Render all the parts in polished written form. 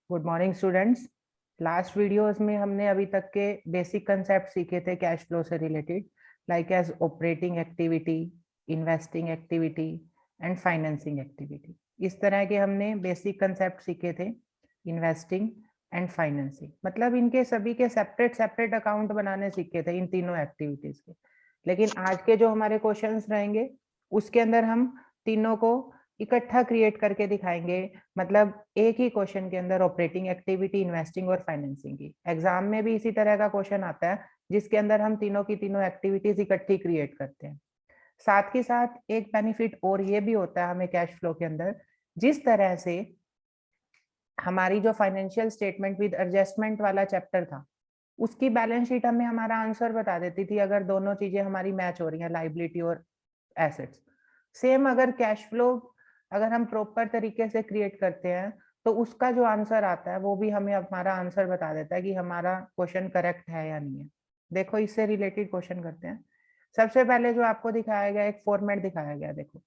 Good morning students. Last videos में हमने अभी तक के बेसिक कंसेप्ट सीखे थे कैश फ्लो से related, like as operating activity, investing activity and financing activity. इस तरह के हमने बेसिक कंसेप्ट सीखे थे इन्वेस्टिंग एंड फाइनेंसिंग। मतलब इनके सभी के सेपरेट सेपरेट अकाउंट बनाने सीखे थे इन तीनों एक्टिविटीज के। लेकिन आज के जो हमारे क्वेश्चंस रहेंगे उसके अंदर हम तीनों को इकट्ठा क्रिएट करके दिखाएंगे। मतलब एक ही क्वेश्चन के अंदर ऑपरेटिंग एक्टिविटी, इन्वेस्टिंग और फाइनेंसिंग की। एग्जाम में भी इसी तरह का क्वेश्चन आता है जिसके अंदर हम तीनों की तीनों एक्टिविटीज इकट्ठी क्रिएट करते हैं। साथ ही साथ एक बेनिफिट और ये भी होता है हमें कैश फ्लो के अंदर, जिस तरह से हमारी जो फाइनेंशियल स्टेटमेंट विद एडजस्टमेंट वाला चैप्टर था उसकी बैलेंस शीट हमें हमारा आंसर बता देती थी अगर दोनों चीजें हमारी मैच हो रही हैं, लाइबिलिटी और एसेट्स। सेम अगर कैश फ्लो अगर हम प्रॉपर तरीके से क्रिएट करते हैं तो उसका जो आंसर आता है वो भी हमें हमारा आंसर बता देता है कि हमारा क्वेश्चन करेक्ट है या नहीं है। देखो इससे रिलेटेड क्वेश्चन करते हैं। सबसे पहले जो आपको दिखाया गया एक फॉर्मेट दिखाया गया, देखो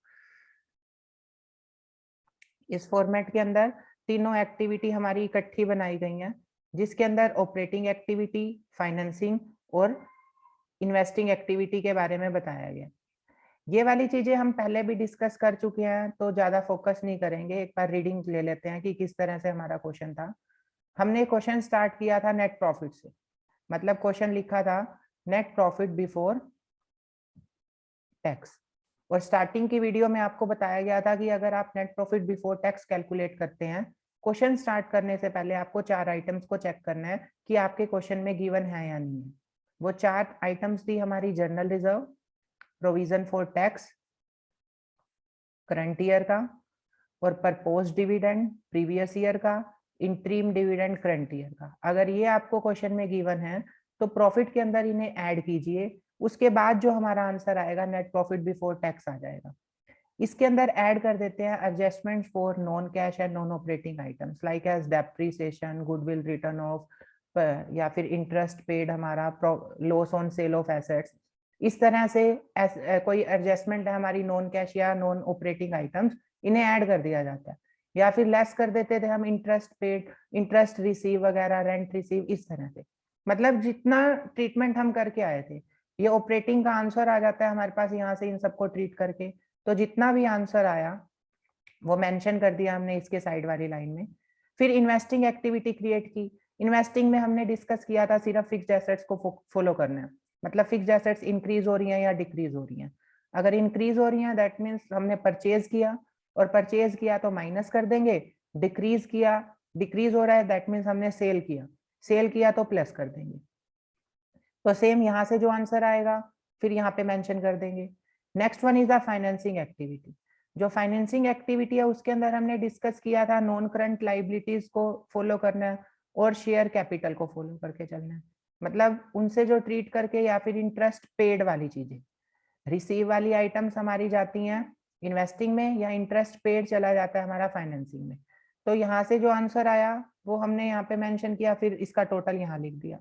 इस फॉर्मेट के अंदर तीनों एक्टिविटी हमारी इकट्ठी बनाई गई हैं, जिसके अंदर ऑपरेटिंग एक्टिविटी, फाइनेंसिंग और इन्वेस्टिंग एक्टिविटी के बारे में बताया गया। ये वाली चीजें हम पहले भी डिस्कस कर चुके हैं तो ज्यादा फोकस नहीं करेंगे। एक बार रीडिंग ले लेते हैं कि किस तरह से हमारा क्वेश्चन था। हमने क्वेश्चन स्टार्ट किया था नेट प्रॉफिट से। मतलब क्वेश्चन लिखा था नेट प्रॉफिट बिफोर टैक्स। और स्टार्टिंग की वीडियो में आपको बताया गया था कि अगर आप net profit before tax calculate करते हैं, क्वेश्चन स्टार्ट करने से पहले आपको 4 आइटम्स को चेक करना है कि आपके क्वेश्चन में गिवन है या नहीं है। वो 4 आइटम्स थी हमारी general reserve, provision for tax current year का, और परपोज डिविडेंड प्रीवियस ईयर का, इंट्रीम डिविडेंड करंट ईयर का। अगर ये आपको क्वेश्चन में गिवन है तो प्रॉफिट के अंदर इन्हें ऐड कीजिए। उसके बाद जो हमारा आंसर आएगा नेट प्रॉफिट बिफोर टैक्स आ जाएगा। इसके अंदर ऐड कर देते हैं adjustment for non cash and non operating items like as depreciation, goodwill written off, या फिर इंटरेस्ट पेड, हमारा loss on sale of assets. इस तरह से कोई एडजस्टमेंट है हमारी नॉन कैश या नॉन ऑपरेटिंग आइटम्स, इन्हें ऐड कर दिया जाता है। या फिर लेस कर देते थे हम इंटरेस्ट पेड, इंटरेस्ट रिसीव वगैरह, रेंट रिसीव, इस तरह से। मतलब जितना ट्रीटमेंट हम करके आए थे ये ऑपरेटिंग का आंसर आ जाता है हमारे पास यहाँ से इन सबको ट्रीट करके। तो जितना भी आंसर आया वो मेंशन कर दिया हमने इसके साइड वाली लाइन में। फिर इन्वेस्टिंग एक्टिविटी क्रिएट की। इन्वेस्टिंग में हमने डिस्कस किया था सिर्फ फिक्स्ड एसेट्स को फॉलो करना है। मतलब फिक्स्ड एसेट्स इंक्रीज हो रही हैं या डिक्रीज हो रही हैं। अगर इंक्रीज हो रही हैं दैट मीन्स हमने परचेज किया, और परचेज किया तो माइनस कर देंगे। डिक्रीज किया, डिक्रीज हो रहा है दैट मीन्स हमने सेल किया, सेल किया तो प्लस कर देंगे। तो सेम यहाँ से जो आंसर आएगा फिर यहाँ पे मेंशन कर देंगे। Next one is the financing activity. जो फाइनेंसिंग एक्टिविटी है उसके अंदर हमने डिस्कस किया था नॉन करंट लाइबिलिटीज को फॉलो करना है और शेयर कैपिटल को फॉलो करके चलना है। मतलब उनसे जो ट्रीट करके, या फिर इंटरेस्ट पेड वाली चीजें, रिसीव वाली आइटम्स हमारी जाती हैं इन्वेस्टिंग में, या इंटरेस्ट पेड चला जाता है हमारा फाइनेंसिंग में। तो यहाँ से जो आंसर आया वो हमने यहाँ पे मेंशन किया, फिर इसका टोटल यहाँ लिख दिया।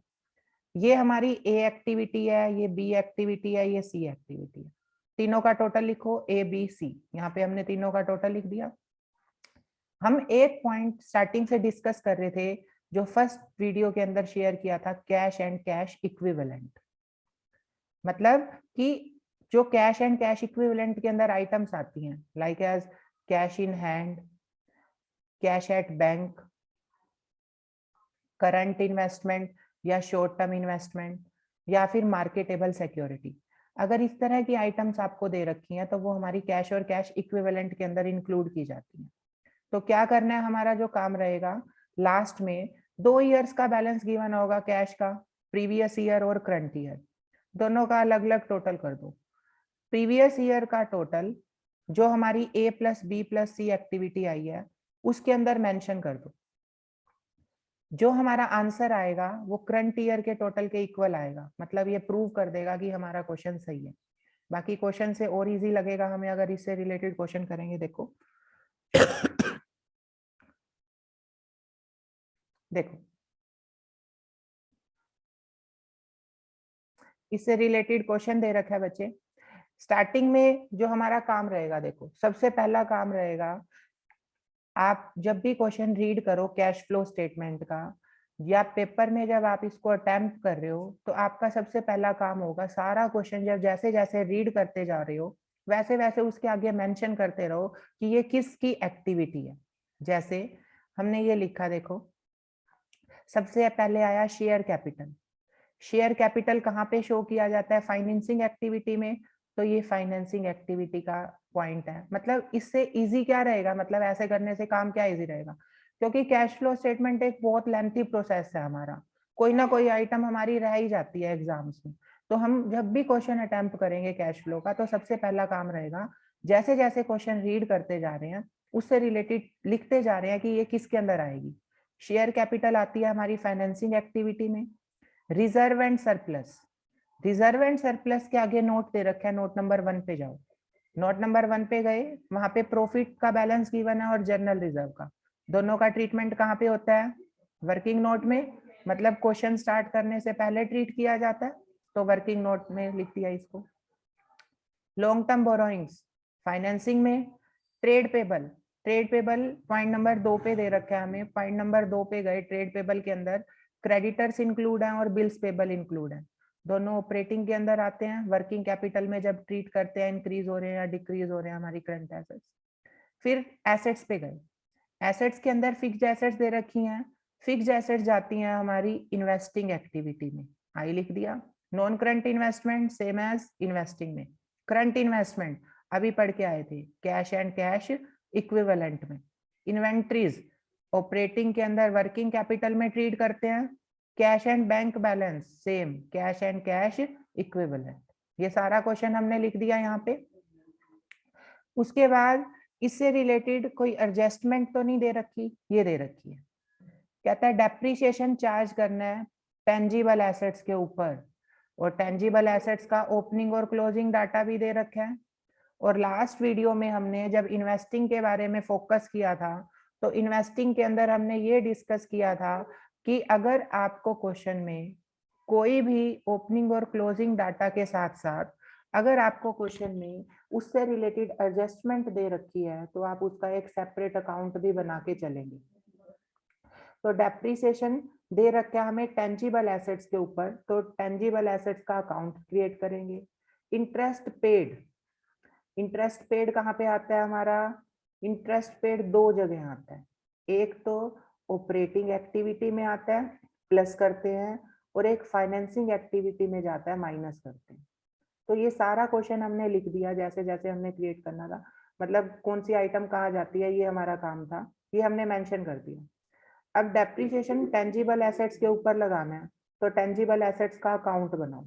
ये हमारी ए एक्टिविटी है, ये बी एक्टिविटी है, ये सी एक्टिविटी है। तीनों का टोटल लिखो ए बी सी। यहाँ पे हमने तीनों का टोटल लिख दिया। हम एक पॉइंट स्टार्टिंग से डिस्कस कर रहे थे जो फर्स्ट वीडियो के अंदर शेयर किया था, कैश एंड कैश इक्विवेलेंट। मतलब कि जो कैश एंड कैश इक्विवेलेंट के अंदर आइटम्स आती हैं like as cash in hand, cash at bank, current investment या शॉर्ट टर्म इन्वेस्टमेंट, या फिर मार्केटेबल सिक्योरिटी। अगर इस तरह की आइटम्स आपको दे रखी हैं तो वो हमारी कैश और कैश इक्विवेलेंट के अंदर इंक्लूड की जाती हैं। तो क्या करना है, हमारा जो काम रहेगा लास्ट में 2 ईयर्स का बैलेंस गिवन होगा कैश का, प्रीवियस ईयर और करंट ईयर, दोनों का अलग अलग टोटल कर दो। प्रीवियस ईयर का टोटल जो हमारी ए प्लस बी प्लस सी एक्टिविटी आई है उसके अंदर मेंशन कर दो। जो हमारा आंसर आएगा वो करंट ईयर के टोटल के इक्वल आएगा। मतलब ये प्रूव कर देगा कि हमारा क्वेश्चन सही है। बाकी क्वेश्चन से और इजी लगेगा हमें अगर इससे रिलेटेड क्वेश्चन करेंगे। देखो देखो इससे रिलेटेड क्वेश्चन दे रखा है बच्चे। स्टार्टिंग में जो हमारा काम रहेगा, देखो सबसे पहला काम रहेगा आप जब भी क्वेश्चन रीड करो कैश फ्लो स्टेटमेंट का, या पेपर में जब आप इसको अटेम्प्ट कर रहे हो, तो आपका सबसे पहला काम होगा सारा क्वेश्चन जब जैसे जैसे रीड करते जा रहे हो वैसे वैसे उसके आगे मेंशन करते रहो कि ये किसकी एक्टिविटी है। जैसे हमने ये लिखा, देखो सबसे पहले आया शेयर कैपिटल। शेयर कैपिटल कहाँ पे शो किया जाता है? फाइनेंसिंग एक्टिविटी में। तो ये फाइनेंसिंग एक्टिविटी का पॉइंट है। मतलब इससे इजी क्या रहेगा, मतलब ऐसे करने से काम क्या इजी रहेगा, क्योंकि कैश फ्लो स्टेटमेंट एक बहुत लेंथी प्रोसेस है हमारा, कोई ना कोई आइटम हमारी रह ही जाती है एग्जाम्स में। तो हम जब भी क्वेश्चन अटेम्प्ट करेंगे कैश फ्लो का, तो सबसे पहला काम रहेगा जैसे जैसे क्वेश्चन रीड करते जा रहे हैं उससे रिलेटेड लिखते जा रहे हैं कि ये किसके अंदर आएगी। शेयर कैपिटल आती है हमारी फाइनेंसिंग एक्टिविटी में। Reserve and surplus, reserve and surplus के आगे नोट दे रखा है, नोट नंबर 1 पे जाओ। नोट नंबर 1 पे गए, वहां पे प्रॉफिट का बैलेंस गिवन है और जनरल रिजर्व का, दोनों का ट्रीटमेंट कहाँ पे होता है? वर्किंग नोट में। मतलब क्वेश्चन स्टार्ट करने से पहले ट्रीट किया जाता है, तो वर्किंग नोट में लिख दिया इसको। लॉन्ग टर्म बोरोइंग्स फाइनेंसिंग में। Trade payable, trade payable point number 2 पे दे रखा है हमें, पॉइंट नंबर 2 पे गए, ट्रेड पेबल के अंदर क्रेडिटर्स इंक्लूड है और बिल्स पेबल इंक्लूड है, दोनों ऑपरेटिंग के अंदर आते हैं। वर्किंग कैपिटल में जब ट्रीट करते हैं इंक्रीज हो रहे हैं या डिक्रीज हो रहे हैं हमारी करंट एसेट्स। फिर एसेट्स पे गए, एसेट्स के अंदर फिक्स्ड एसेट्स दे रखी हैं, फिक्स्ड एसेट्स जाती हैं हमारी इन्वेस्टिंग एक्टिविटी में, आई लिख दिया। Non current investment same as investing में। करंट इन्वेस्टमेंट अभी पढ़ के आए थे, कैश एंड कैश इक्विवेलेंट में। इन्वेंट्रीज ऑपरेटिंग के अंदर वर्किंग कैपिटल में ट्रीट करते हैं। Cash and bank balance same, cash and cash equivalent. ये सारा क्वेश्चन हमने लिख दिया यहाँ पे। उसके बाद इससे रिलेटेड कोई एडजस्टमेंट तो नहीं दे रखी, ये दे रखी है, कहता है डेप्रीशिएशन चार्ज करना है टेंजिबल एसेट्स के ऊपर, और टेंजिबल एसेट्स का ओपनिंग और क्लोजिंग डाटा भी दे रखा है। और लास्ट वीडियो में हमने जब इन्वेस्टिंग के बारे में फोकस किया था, तो इन्वेस्टिंग के अंदर हमने ये डिस्कस किया था कि अगर आपको क्वेश्चन में कोई भी ओपनिंग और क्लोजिंग डाटा के साथ साथ अगर आपको क्वेश्चन में उससे रिलेटेड एडजस्टमेंट दे रखी है, तो आप उसका एक सेपरेट अकाउंट भी बना के चलेंगे। तो डेप्रीसिएशन दे रखा है हमें टेंजिबल एसेट्स के ऊपर, तो टेंजिबल एसेट्स का अकाउंट क्रिएट करेंगे। इंटरेस्ट पेड, इंटरेस्ट पेड कहाँ पे आता है हमारा? इंटरेस्ट पेड दो जगह आता है, एक तो ऑपरेटिंग एक्टिविटी में आता है प्लस करते हैं, और एक फाइनेंसिंग एक्टिविटी में जाता है माइनस करते हैं। तो ये सारा क्वेश्चन हमने लिख दिया जैसे जैसे हमने क्रिएट करना था, मतलब कौन सी आइटम कहाँ जाती है ये हमारा काम था, ये हमने मेंशन कर दिया। अब डेप्रीशिएशन टेंजिबल एसेट्स के ऊपर लगाना है, तो टेंजिबल एसेट्स का अकाउंट बनाओ।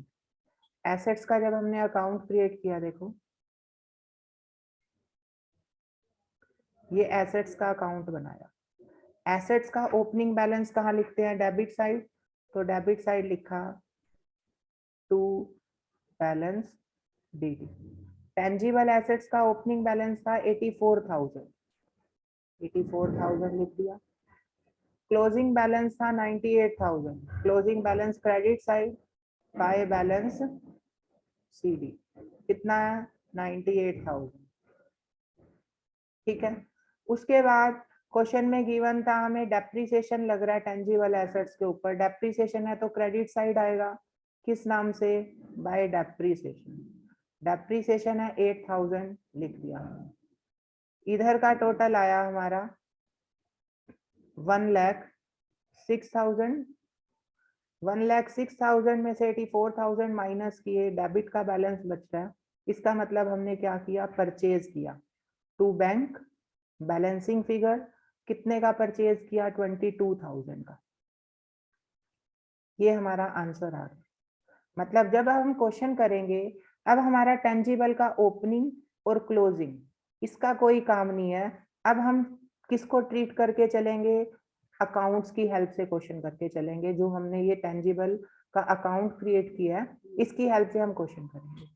एसेट्स का जब हमने अकाउंट क्रिएट किया, देखो ये एसेट्स का अकाउंट बनाया। एसेट्स का ओपनिंग बैलेंस कहाँ लिखते हैं? डेबिट साइड, तो डेबिट साइड लिखा to balance DD. Tangible assets का ओपनिंग बैलेंस था 84,000, 84,000 लिख दिया। क्लोजिंग बैलेंस था 98,000, closing balance credit side by balance CD कितना है? 98,000। ठीक है, उसके बाद क्वेश्चन में गिवन था हमें डेप्रीसिएशन लग रहा है टेंजिबल एसेट्स के ऊपर, डेप्रीसिएशन है तो क्रेडिट साइड आएगा, किस नाम से? Bye depreciation. डेप्रीसिएशन है 8,000 लिख दिया। इधर का टोटल आया हमारा 1,06,000, 1,06,000 में से 84,000 माइनस किए, डेबिट का बैलेंस बच रहा है। इसका मतलब हमने क्या किया? परचेज किया टू बैंक। बैलेंसिंग फिगर कितने का परचेज किया? 22,000 का। ये हमारा आंसर आ गया। मतलब जब हम क्वेश्चन करेंगे, अब हमारा टेंजिबल का ओपनिंग और क्लोजिंग इसका कोई काम नहीं है, अब हम किसको ट्रीट करके चलेंगे? अकाउंट्स की हेल्प से क्वेश्चन करके चलेंगे। जो हमने ये टेंजिबल का अकाउंट क्रिएट किया है इसकी हेल्प से हम क्वेश्चन करेंगे।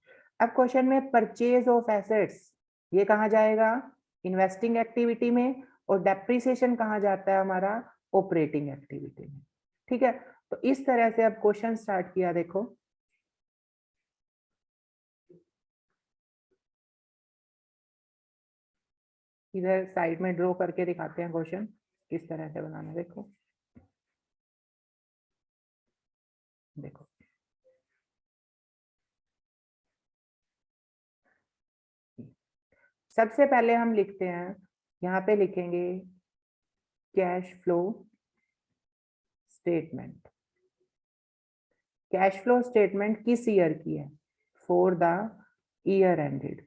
अब क्वेश्चन में परचेज ऑफ एसेट्स ये कहाँ जाएगा? इन्वेस्टिंग एक्टिविटी में, और डेप्रीसिएशन कहाँ जाता है हमारा? ऑपरेटिंग एक्टिविटी में। ठीक है, तो इस तरह से अब क्वेश्चन स्टार्ट किया। देखो इधर साइड में ड्रॉ करके दिखाते हैं क्वेश्चन किस तरह से बनाना है। देखो देखो सबसे पहले हम लिखते हैं, यहाँ पे लिखेंगे cash flow statement. Cash flow statement किस ईयर की है? For the year ended.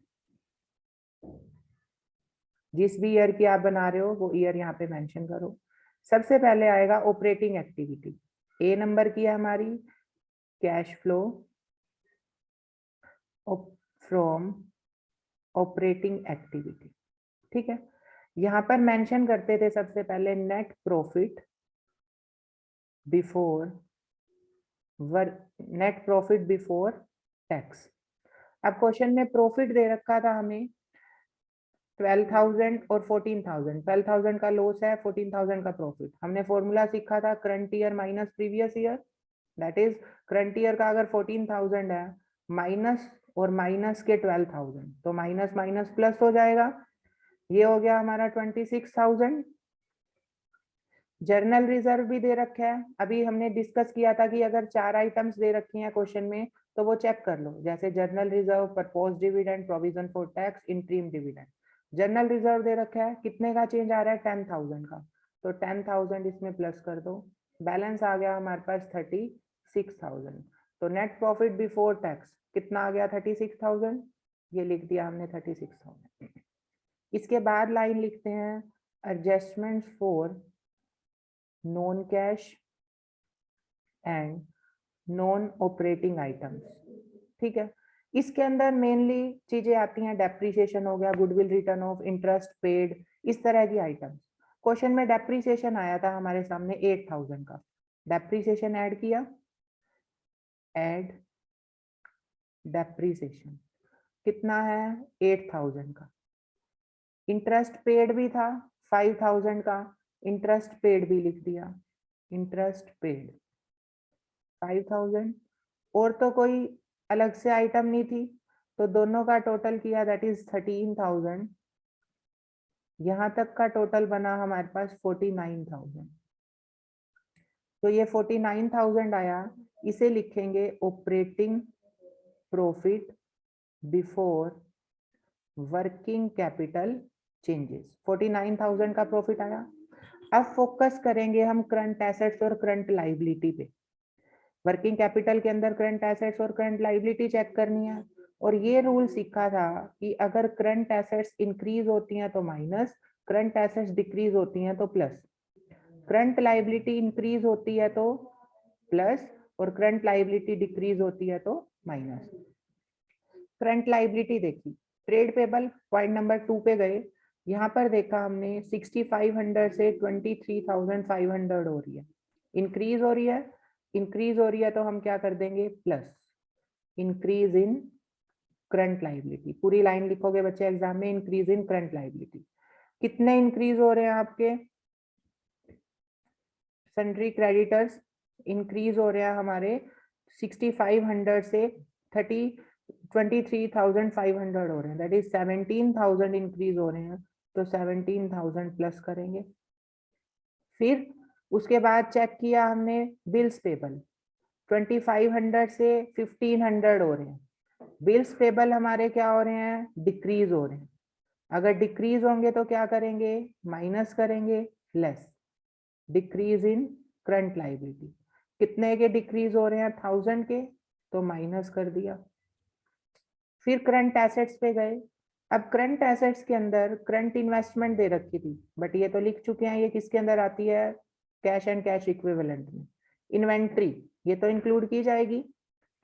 जिस भी ईयर की आप बना रहे हो वो ईयर यहाँ पे मेंशन करो। सबसे पहले आएगा ऑपरेटिंग एक्टिविटी, ए नंबर की है हमारी cash flow from operating activity. ठीक है, यहाँ पर मेंशन करते थे सबसे पहले net profit before net profit before tax. अब क्वेश्चन में प्रॉफिट दे रखा था हमें 12,000 और 14,000। 12,000 का लॉस है, 14,000 का प्रॉफिट। हमने फॉर्मूला सीखा था current year minus previous year, that is current year का अगर 14,000 है माइनस और माइनस के 12,000 तो माइनस माइनस प्लस हो जाएगा। ये हो गया हमारा 26,000। जर्नल रिजर्व भी दे रखा है। अभी हमने डिस्कस किया था कि अगर 4 आइटम्स दे रखी हैं क्वेश्चन में तो वो चेक कर लो, जैसे general reserve, propose dividend, provision for tax, interim dividend. General reserve दे रखा है, कितने का चेंज आ रहा है? 10,000 का, तो 10,000 इसमें प्लस कर दो, बैलेंस आ गया हमारे पास 36,000। तो नेट प्रॉफिट बिफोर टैक्स कितना आ गया? 36,000। ये लिख दिया हमने 36,000। इसके बाद लाइन लिखते हैं adjustment for non cash and non operating items. ठीक है, इसके अंदर मेनली चीजें आती हैं, डेप्रीसिएशन हो गया, goodwill written of, interest paid, इस तरह की आइटम्स। क्वेश्चन में डेप्रीसिएशन आया था हमारे सामने 8,000 का, डेप्रीसिएशन ऐड किया, ऐड डेप्रीसिएशन कितना है? 8,000 का। इंटरेस्ट पेड भी था 5,000 का, इंटरेस्ट पेड भी लिख दिया, इंटरेस्ट पेड 5,000। और तो कोई अलग से आइटम नहीं थी, तो दोनों का टोटल किया, दैट इज 13,000। यहाँ तक का टोटल बना हमारे पास 49,000। तो ये 49,000 आया, इसे लिखेंगे operating profit before working capital changes. 49,000 का प्रॉफिट आया। अब फोकस करेंगे हम करंट एसेट्स और करंट लाइबिलिटी पे। वर्किंग कैपिटल के अंदर करंट एसेट्स और करंट लाइबिलिटी चेक करनी है, और ये रूल सीखा था कि अगर करंट एसेट्स इंक्रीज होती हैं तो माइनस, करंट एसेट्स डिक्रीज होती हैं तो प्लस। करंट लाइबिलिटी इंक्रीज होती है तो प्लस, और करंट लाइबिलिटी डिक्रीज होती है तो माइनस। करंट लाइबिलिटी देखी, ट्रेड पेबल पॉइंट नंबर 2 पे गए, यहाँ पर देखा हमने 6,500 से 23,500 हो रही है, इंक्रीज हो रही है। इंक्रीज हो रही है तो हम क्या कर देंगे? Plus, increase in current liability. पूरी लाइन लिखोगे बच्चे एग्जाम में, इंक्रीज इन करंट लाइबिलिटी। कितने इंक्रीज हो रहे हैं आपके? सन्ड्री क्रेडिटर्स इंक्रीज हो रहे हैं हमारे 6,500 से 23,500 हो रहे हैं, दैट इज 17,000 इंक्रीज हो रहे हैं, तो 17,000 प्लस करेंगे। फिर उसके बाद चेक किया हमने बिल्स पेबल, 2,500 से 1,500 हो रहे हैं। बिल्स पेबल हमारे क्या हो रहे हैं? डिक्रीज हो रहे हैं। अगर डिक्रीज होंगे तो क्या करेंगे? माइनस करेंगे, less, decrease in current liability. कितने के डिक्रीज हो रहे हैं? 1,000 के, तो माइनस कर दिया। फिर करंट एसेट्स पे गए। अब करंट एसेट्स के अंदर करंट इन्वेस्टमेंट दे रखी थी, बट ये तो लिख चुके हैं, ये किसके अंदर आती है? कैश एंड कैश इक्विवेलेंट में। इन्वेंट्री ये तो इंक्लूड की जाएगी।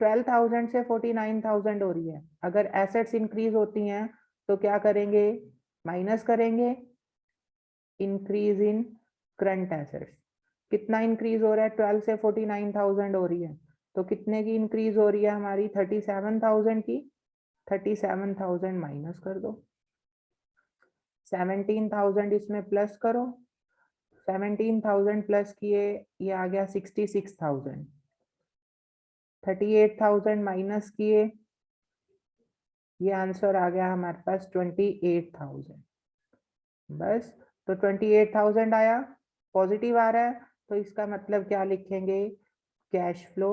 12,000 से 49,000 हो रही है। अगर एसेट्स इंक्रीज होती हैं तो क्या करेंगे? माइनस करेंगे, इंक्रीज इन करंट एसेट्स। कितना इंक्रीज हो रहा है? 12 से 49,000 हो रही है, तो कितने की इंक्रीज हो रही है हमारी? 37,000 की। 37,000 माइनस कर दो, 17,000 इसमें प्लस करो, 17,000 प्लस किए, ये आ गया 66,000। 38,000 माइनस किए, ये आंसर आ गया हमारे पास 28,000। बस। तो 28,000 आया, पॉजिटिव आ रहा है, तो इसका मतलब क्या लिखेंगे, cash flow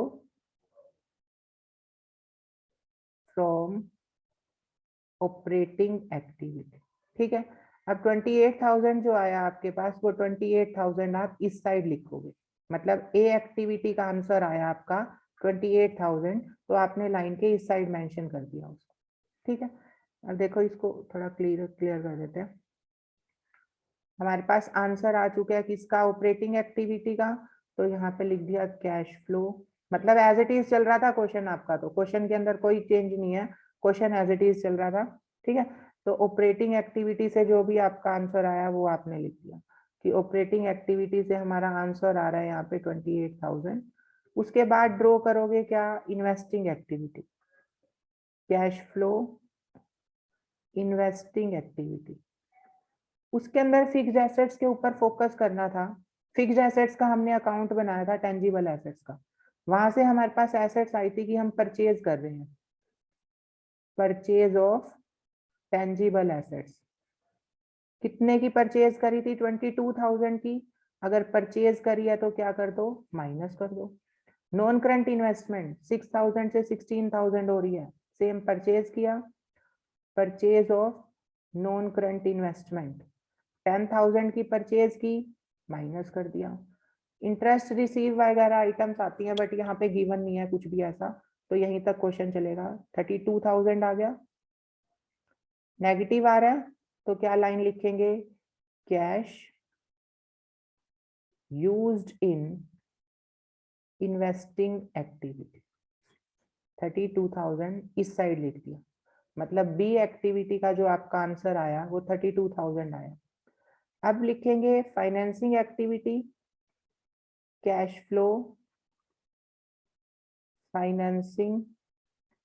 from operating activity. ठीक है, अब 28,000 जो आया आपके पास, वो 28,000 आप इस साइड लिखोगे, मतलब ए एक्टिविटी का आंसर आया आपका 28,000, तो आपने लाइन के इस साइड मेंशन कर दिया उसको। ठीक है, अब देखो इसको थोड़ा क्लियर कर देते हैं। हमारे पास आंसर आ चुका है किसका, ऑपरेटिंग एक्टिविटी का, तो यहाँ पे लिख दिया कैश फ्लो, मतलब एज इट इज चल रहा था क्वेश्चन आपका, तो क्वेश्चन के अंदर कोई चेंज नहीं है, क्वेश्चन एज इट इज चल रहा था। ठीक है, तो ऑपरेटिंग एक्टिविटी से जो भी आपका आंसर आया वो आपने लिख दिया कि ऑपरेटिंग एक्टिविटी से हमारा आंसर आ रहा है यहाँ पे 28,000। उसके बाद ड्रॉ करोगे क्या, investing activity, cash flow investing activity. उसके अंदर फिक्स्ड एसेट्स के ऊपर फोकस करना था। फिक्स्ड एसेट्स का हमने अकाउंट बनाया था टेंजिबल एसेट्स का, वहां से हमारे पास एसेट्स आई थी कि हम परचेज कर रहे हैं, परचेज ऑफ टेंजिबल एसेट्स। कितने की परचेज करी थी, 22,000 की। अगर परचेज करी है तो क्या कर दो, माइनस कर दो। नॉन करंट इन्वेस्टमेंट 6,000 से 16,000 हो रही है, सेम परचेज किया, purchase of non current investment 10,000 की परचेज की, माइनस कर दिया। इंटरेस्ट रिसीव वगैरह आइटम्स आती हैं, बट यहाँ पे गिवन नहीं है कुछ भी ऐसा, तो यहीं तक क्वेश्चन चलेगा। 32,000 आ गया, नेगेटिव आ रहा है, तो क्या लाइन लिखेंगे, cash used in investing activity. 32,000 इस साइड लिख दिया, मतलब बी एक्टिविटी का जो आपका आंसर आया वो 32,000 आया। अब लिखेंगे financing activity, cash flow financing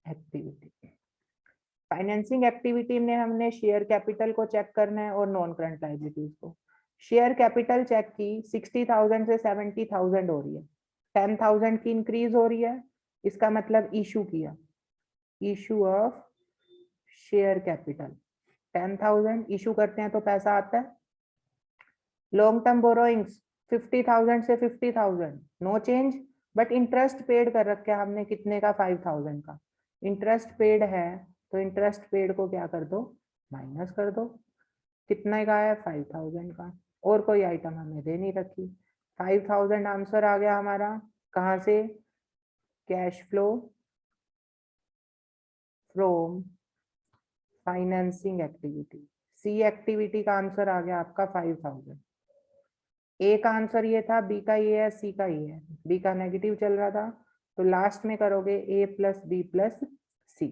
activity. Financing activity में हमने शेयर कैपिटल को चेक करना है और नॉन करंट लायबिलिटीज को। शेयर कैपिटल चेक की, 60,000 से 70,000 हो रही है, 10,000 की इंक्रीज हो रही है, इसका मतलब इशू किया, issue of share capital. 10,000 issue करते हैं तो पैसा आता है। लॉन्ग टर्म बोरोइंग्स 50,000 से 50,000 no change, but interest paid कर रखे हमने कितने का, 5,000 का इंटरेस्ट पेड है, तो इंटरेस्ट पेड को क्या कर दो, माइनस कर दो। कितने का है, 5,000 का। और कोई आइटम हमें दे नहीं रखी, 5,000 आंसर आ गया हमारा, कहाँ से, cash flow from financing activity. C activity का आंसर आ गया आपका 5,000। ए का आंसर ये था, बी का ये है, सी का ये है, बी का नेगेटिव चल रहा था, तो लास्ट में करोगे ए प्लस बी प्लस सी,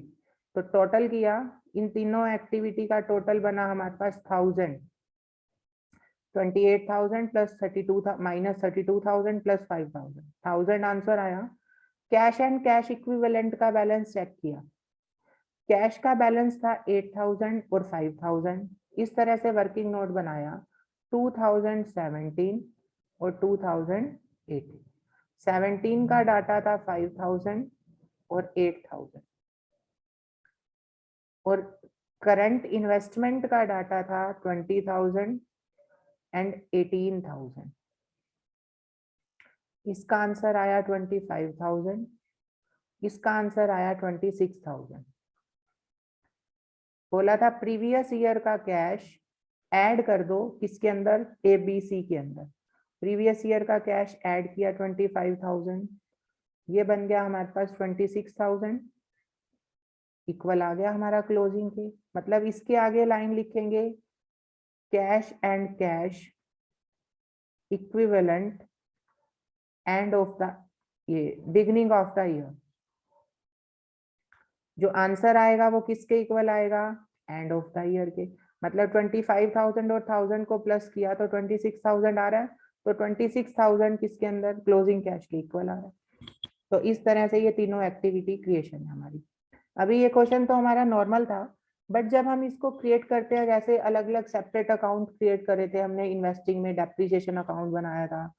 तो टोटल किया, इन तीनों एक्टिविटी का टोटल बना हमारे पास 1,000, 28,000 प्लस 32 माइनस 32,000 प्लस 5,000, 1,000 आंसर आया। कैश एंड कैश इक्विवेलेंट का बैलेंस चेक किया, कैश का बैलेंस था 8,000 और 5,000, इस तरह से वर्किंग नोट बनाया 2017 और 2018। 17 का डाटा था 5,000 और 8,000, और करंट इन्वेस्टमेंट का डाटा था 20,000 एंड 18,000। इसका आंसर आया 25,000, इसका आंसर आया 26,000। बोला था प्रीवियस ईयर का कैश ऐड कर दो किसके अंदर, ए बी सी के अंदर। प्रीवियस ईयर का कैश ऐड किया 25,000, ये बन गया हमारे पास 26,000, इक्वल आ गया हमारा क्लोजिंग के, मतलब इसके आगे लाइन लिखेंगे cash and cash equivalent end of the, ये बिगनिंग ऑफ द ईयर। जो आंसर आएगा वो किसके इक्वल आएगा, एंड ऑफ द ईयर के, मतलब 25,000 और 1,000 को प्लस किया तो 26,000 आ रहा है, तो 26,000 किसके अंदर, क्लोजिंग कैश के इक्वल आ रहा है। तो इस तरह से ये तीनों एक्टिविटी क्रिएशन है हमारी। अभी ये क्वेश्चन तो हमारा नॉर्मल था, बट जब हम इसको क्रिएट करते हैं, जैसे अलग अलग सेपरेट अकाउंट क्रिएट करे थे हमने, इन्वेस्टिंग में डेप्रिसिएशन अकाउंट बनाया था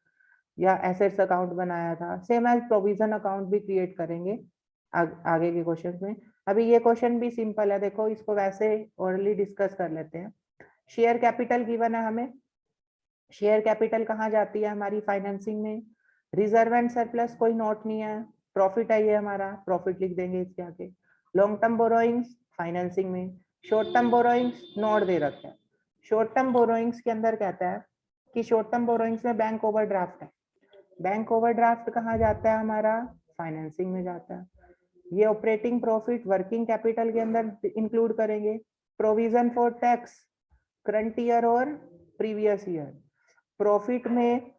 या एसेट्स अकाउंट बनाया था, सेम एज प्रोविजन अकाउंट भी क्रिएट करेंगे आगे के क्वेश्चन में। अभी ये क्वेश्चन भी सिंपल है, देखो इसको वैसे ओरली डिस्कस कर लेते हैं। शेयर कैपिटल गिवन है हमें, शेयर कैपिटल कहाँ जाती है हमारी फाइनेंसिंग में, रिजर्व एंड सरप्लस कोई नोट नहीं है, प्रॉफिट है ये हमारा, प्रॉफिट लिख देंगे इसके आगे, लॉन्ग टर्म बोरोइंग्स फाइनेंसिंग में, शॉर्ट टर्म बोरोइंग्स नोट दे रखे हैं, शॉर्ट टर्म बोरोइंग्स के अंदर कहता है कि शॉर्ट टर्म बोरोइंग्स में बैंक ओवरड्राफ्ट है, बैंक ओवरड्राफ्ट कहाँ जाता है हमारा, फाइनेंसिंग में जाता है, ये ऑपरेटिंग प्रॉफिट वर्किंग कैपिटल के अंदर इंक्लूड करेंगे, provision for tax current year और प्रीवियस ईयर, प्रॉफिट में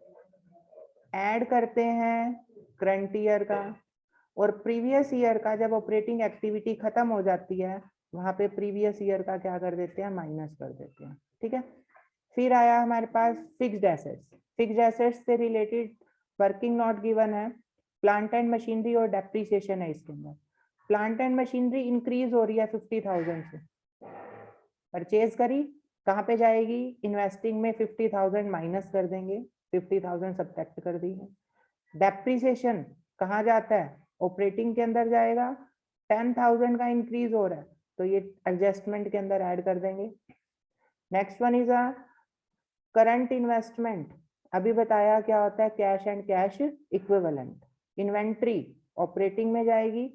ऐड करते हैं करंट ईयर का, और प्रीवियस ईयर का जब ऑपरेटिंग एक्टिविटी खत्म हो जाती है वहां पे प्रीवियस ईयर का क्या कर देते हैं, माइनस कर देते हैं, ठीक है। फिर आया हमारे पास फिक्स्ड एसेट्स, फिक्स्ड एसेट्स से रिलेटेड वर्किंग नॉट गिवन है, प्लांट एंड मशीनरी और डेप्रिसिएशन है इसके अंदर, प्लांट एंड मशीनरी इंक्रीज हो रही है 50,000 से, परचेज करी कहाँ पे जाएगी, इन्वेस्टिंग में 50,000 माइनस कर देंगे, 50,000 सब्ट्रैक्ट कर दी है, डेप्रिसिएशन कहाँ जाता है, ऑपरेटिंग के अंदर जाएगा, 10,000 का इंक्रीज हो रहा है तो ये एडजस्टमेंट के अंदर ऐड कर देंगे। Next one is current investment, अभी बताया क्या होता है, cash and cash equivalent, inventory operating में जाएगी,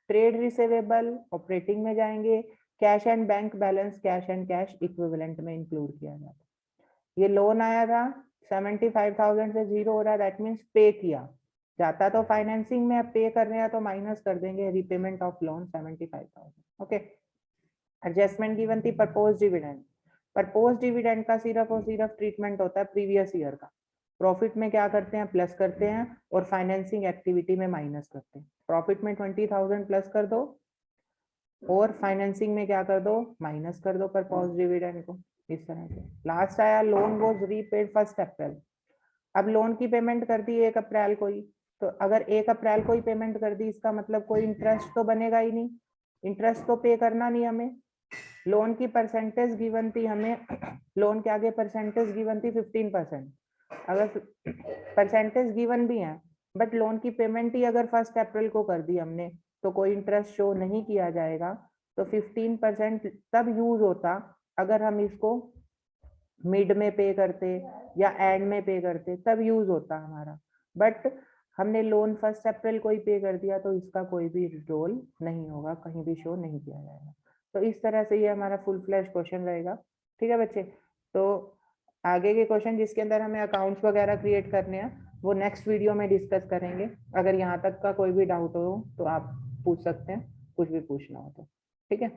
ट्रेड रिसीवेबल ऑपरेटिंग में जाएंगे, cash and bank balance cash and cash equivalent में इंक्लूड किया जाता है। ये लोन आया था 75,000 से जीरो हो रहा है, दैट मीन्स पे किया जाता तो फाइनेंसिंग में, अब पे कर रहे हैं तो माइनस कर देंगे repayment of loan 75,000, okay. Adjustment given थी प्रपोज डिविडेंड, प्रपोज डिविडेंड का सिर्फ और सिर्फ ट्रीटमेंट होता है प्रीवियस ईयर का, प्रॉफिट में क्या करते हैं प्लस करते हैं और फाइनेंसिंग एक्टिविटी में माइनस करते हैं, प्रॉफिट में 20,000 प्लस कर दो और फाइनेंसिंग में क्या कर दो, माइनस कर दो प्रपोज डिविडेंड को, इस तरह से। लास्ट आया लोन वॉज रीपेड 1 अप्रैल, अब लोन की पेमेंट कर दी 1 अप्रैल को ही, तो अगर 1 अप्रैल को ही पेमेंट कर दी इसका मतलब कोई इंटरेस्ट तो बनेगा ही नहीं, इंटरेस्ट तो पे करना नहीं हमें, लोन की परसेंटेज गिवन थी हमें, लोन के आगे परसेंटेज गिवन थी 15%, अगर परसेंटेज गिवन भी है बट लोन की पेमेंट ही अगर 1 अप्रैल को कर दी हमने तो कोई इंटरेस्ट शो नहीं किया जाएगा, तो 15% तब यूज होता अगर हम इसको मिड में पे करते या एंड में पे करते, तब यूज होता हमारा, बट हमने लोन 1 अप्रैल को ही पे कर दिया तो इसका कोई भी रोल नहीं होगा, कहीं भी शो नहीं किया जाएगा। तो इस तरह से ये हमारा फुल फ्लैश क्वेश्चन रहेगा, ठीक है बच्चे। तो आगे के क्वेश्चन जिसके अंदर हमें अकाउंट्स वगैरह क्रिएट करने हैं वो नेक्स्ट वीडियो में डिस्कस करेंगे, अगर यहाँ तक का कोई भी डाउट हो तो आप पूछ सकते हैं, कुछ भी पूछना हो तो, ठीक है।